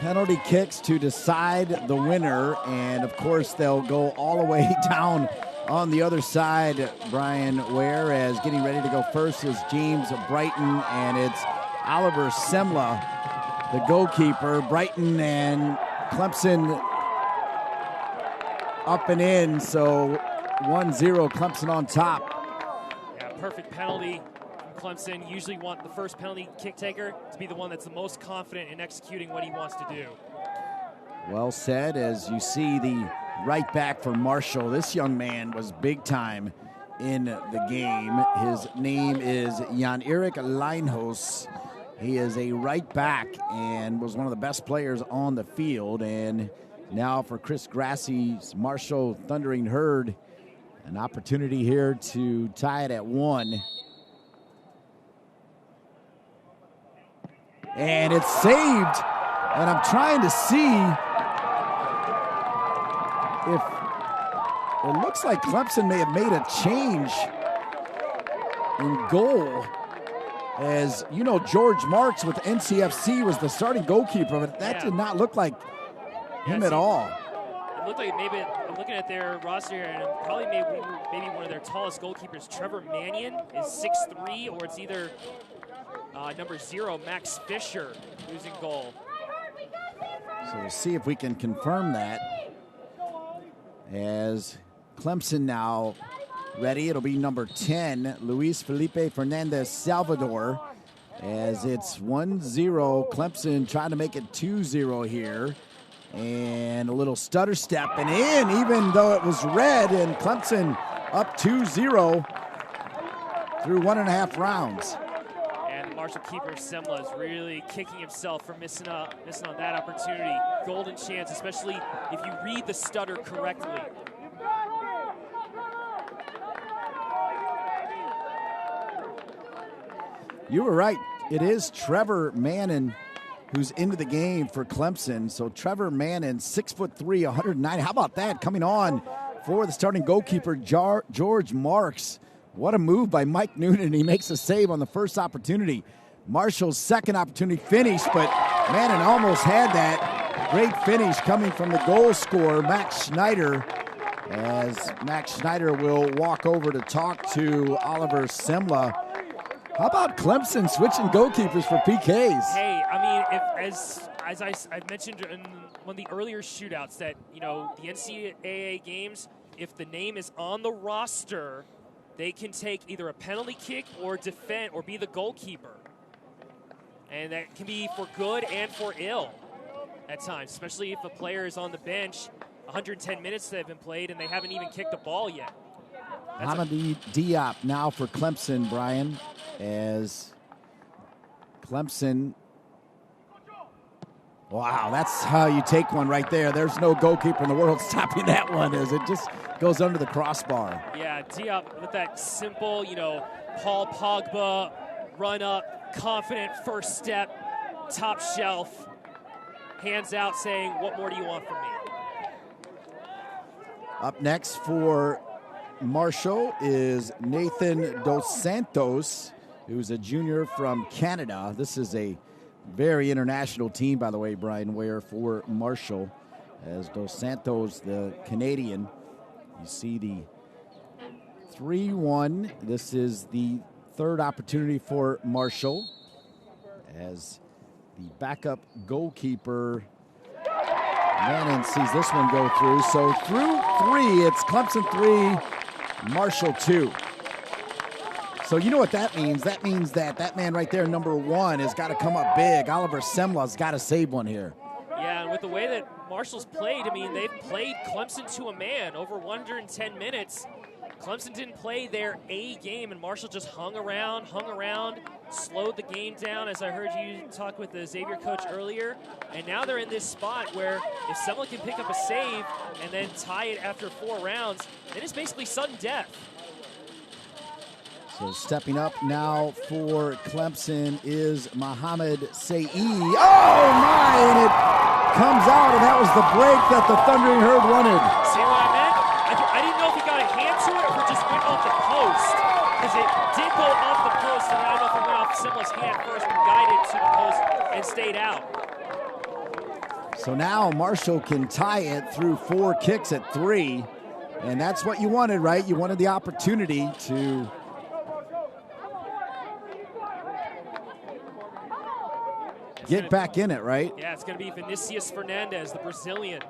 penalty kicks to decide the winner, and of course they'll go all the way down on the other side, Brian, whereas getting ready to go first is James Brighton, and it's Oliver Semla, the goalkeeper. Brighton and Clemson up and in, so 1-0 Clemson on top. Yeah, perfect penalty. Clemson usually want the first penalty kick taker to be the one that's the most confident in executing what he wants to do. Well said. As you see the right back for Marshall, this young man was big time in the game. His name is Jan-Erik Leinhos. He is a right back and was one of the best players on the field. And now for Chris Grassie's Marshall Thundering Herd, an opportunity here to tie it at 1. And it's saved, and I'm trying to see if it looks like Clemson may have made a change in goal. As you know, George Marks with NCFC was the starting goalkeeper, but that did not look like him at all. It looked like maybe, I'm looking at their roster here, and probably maybe one of their tallest goalkeepers, Trevor Mannion, is 6'3", or it's either number 0, Max Fisher, who's in goal. So we'll see if we can confirm that. As Clemson now ready, it'll be number 10, Luis Felipe Fernandez Salvador, as it's 1-0. Clemson trying to make it 2-0 here. And a little stutter step and in, even though it was red, and Clemson up 2-0 through 1.5 rounds. Marshall keeper Semla is really kicking himself for missing on that opportunity. Golden chance, especially if you read the stutter correctly. You were right. It is Trevor Mannion who's into the game for Clemson. So Trevor Mannion, 6'3", 190. How about that? Coming on for the starting goalkeeper, George Marks. What a move by Mike Noonan. He makes a save on the first opportunity. Marshall's second opportunity finished, but Mannion almost had that. Great finish coming from the goal scorer, Max Schneider, as Max Schneider will walk over to talk to Oliver Semla. How about Clemson switching goalkeepers for PKs? Hey, I mean, as I mentioned in one of the earlier shootouts, that, you know, the NCAA games, if the name is on the roster, they can take either a penalty kick or defend or be the goalkeeper. And that can be for good and for ill at times, especially if a player is on the bench, 110 minutes that have been played, and they haven't even kicked a ball yet. Hamadi Diop now for Clemson, Brian, as Clemson. Wow, that's how you take one right there. There's no goalkeeper in the world stopping that one, as it just goes under the crossbar. Yeah, Diop with that simple, you know, Paul Pogba run up, confident first step, top shelf, hands out saying, what more do you want from me? Up next for Marshall is Nathan Dos Santos, who's a junior from Canada. This is a very international team, by the way, Brian Ware, for Marshall, as Dos Santos, the Canadian. You see the 3-1. This is the third opportunity for Marshall, as the backup goalkeeper Mannion sees this one go through. So through 3, it's Clemson 3, Marshall 2. So you know what that means? That means that that man right there, number 1, has got to come up big. Oliver Semla's got to save one here. Yeah, and with the way that Marshall's played, I mean, they've played Clemson to a man over 110 minutes. Clemson didn't play their A game, and Marshall just hung around, slowed the game down, as I heard you talk with the Xavier coach earlier. And now they're in this spot where if someone can pick up a save and then tie it after 4 rounds, then it's basically sudden death. So stepping up now for Clemson is Mohamed Saeed. Oh, my, and it comes out, and that was the break that the Thundering Herd wanted. See what I meant? I didn't know if he got a hand to it or if it just went off the post, because it did go off the post, and I don't know if it went off Semla's hand first and guided to the post and stayed out. So now Marshall can tie it through 4 kicks at 3. And that's what you wanted, right? You wanted the opportunity to get back in it, right? Yeah, it's going to be Vinicius Fernandez, the Brazilian.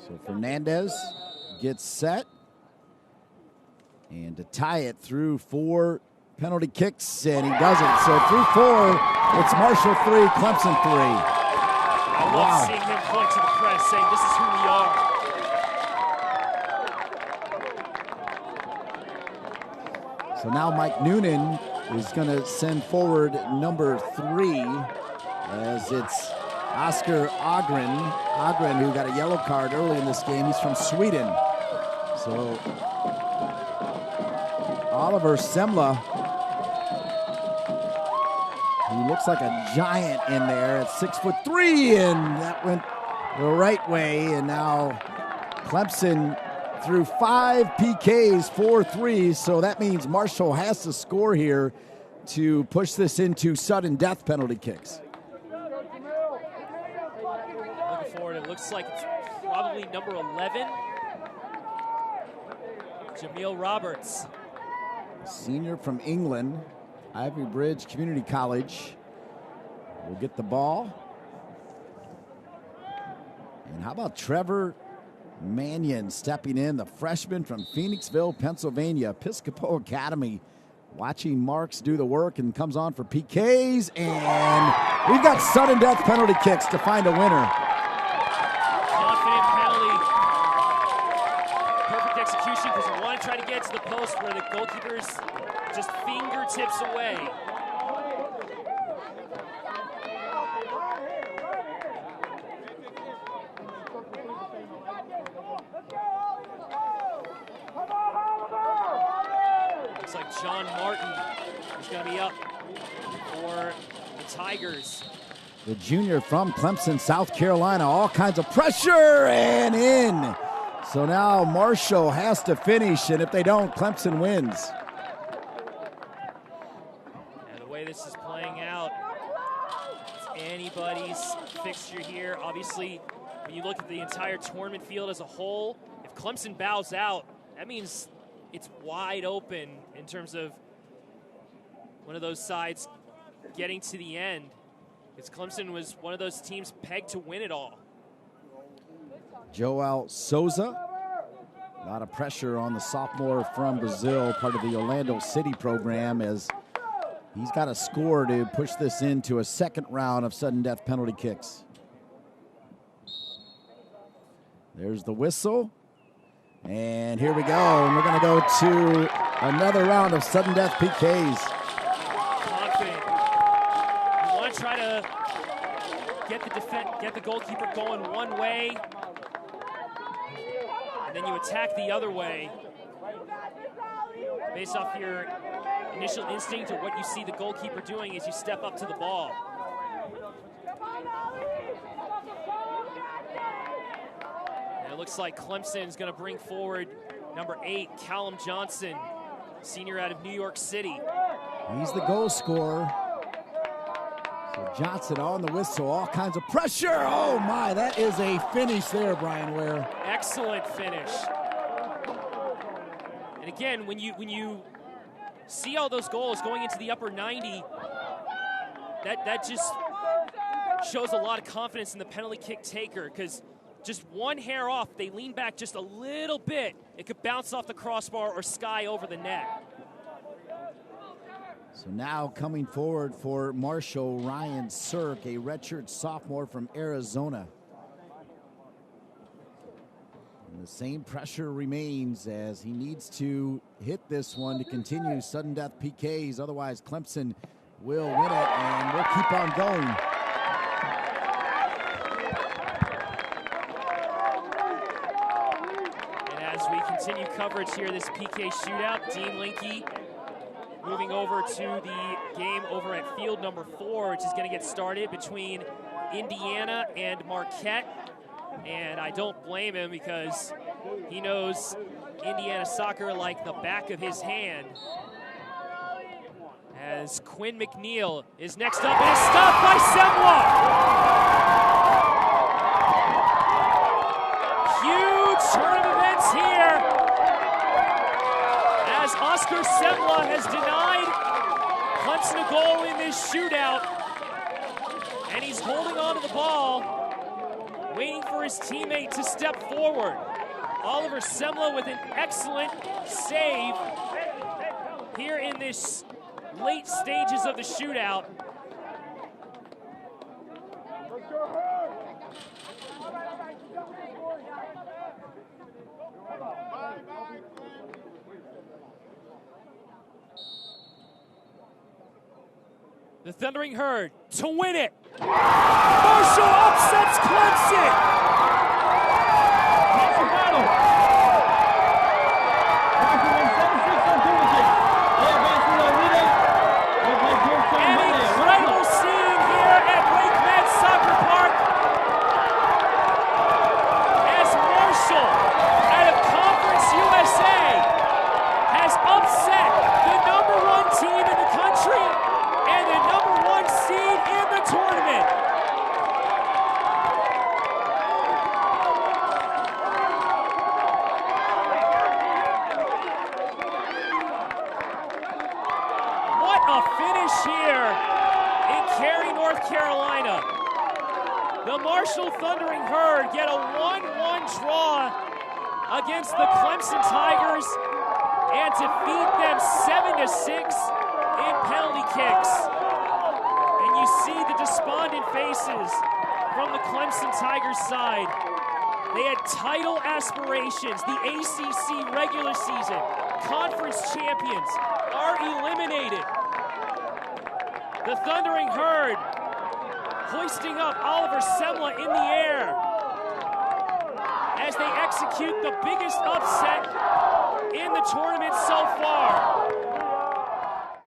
So Fernandez gets set. And to tie it through 4 penalty kicks, and he does it. So through 4, it's Marshall 3, Clemson 3. I love seeing him point to the press saying, this is who we are. So now Mike Noonan is going to send forward number 3 as it's Oscar Agren, who got a yellow card early in this game. He's from Sweden. So Oliver Semla, who looks like a giant in there at 6'3", and that went the right way. And now Clemson through 5 PKs, 4 threes. So that means Marshall has to score here to push this into sudden death penalty kicks. Looking forward, it looks like it's probably number 11, Jameel Roberts. Senior from England, Ivy Bridge Community College, will get the ball. And how about Trevor Mannion stepping in, the freshman from Phoenixville, Pennsylvania, Episcopal Academy, watching Marks do the work and comes on for PKs. And we've got sudden death penalty kicks to find a winner. Confident penalty. Perfect execution because you want to try to get to the post where the goalkeeper's just fingertips away. Looks like John Martin is going to be up for the Tigers. The junior from Clemson, South Carolina, all kinds of pressure and in. So now Marshall has to finish, and if they don't, Clemson wins. And the way this is playing out, it's anybody's fixture here. Obviously, when you look at the entire tournament field as a whole, if Clemson bows out, that means it's wide open in terms of one of those sides getting to the end. Because Clemson was one of those teams pegged to win it all. Joel Souza, a lot of pressure on the sophomore from Brazil, part of the Orlando City program, as he's got a score to push this into a second round of sudden death penalty kicks. There's the whistle. And here we go. And we're going to go to another round of sudden death PKs. Confident. You want to try to get the goalkeeper going one way, and then you attack the other way based off your initial instinct or what you see the goalkeeper doing as you step up to the ball. And it looks like Clemson is going to bring forward number 8, Callum Johnson, senior out of New York City. He's the goal scorer. So Johnson on the whistle, all kinds of pressure. Oh my, that is a finish there, Brian Ware. Excellent finish. And again, when you see all those goals going into the upper 90, that just shows a lot of confidence in the penalty kick taker, because just one hair off, they lean back just a little bit, it could bounce off the crossbar or sky over the net. So now coming forward for Marshall, Ryan Sirk, a redshirt sophomore from Arizona. And the same pressure remains as he needs to hit this one to continue sudden death PKs. Otherwise, Clemson will win it, and we'll keep on going. And as we continue coverage here, this PK shootout, Dean Linke moving over to the game over at field number 4, which is going to get started between Indiana and Marquette. And I don't blame him, because he knows Indiana soccer like the back of his hand. As Quinn McNeil is next up and is stopped by Semla. Huge turn of events here as Oscar Semla has denied Clemson a goal in this shootout. And he's holding on to the ball, waiting for his teammate to step forward. Oliver Semla with an excellent save here in this late stages of the shootout. The Thundering Herd to win it. Marshall upsets Clemson. A finish here in Cary, North Carolina. The Marshall Thundering Herd get a 1-1 draw against the Clemson Tigers and defeat them 7-6 in penalty kicks. And you see the despondent faces from the Clemson Tigers side. They had title aspirations, the ACC regular season, conference champions are eliminated. The Thundering Herd hoisting up Oliver Semla in the air as they execute the biggest upset in the tournament so far.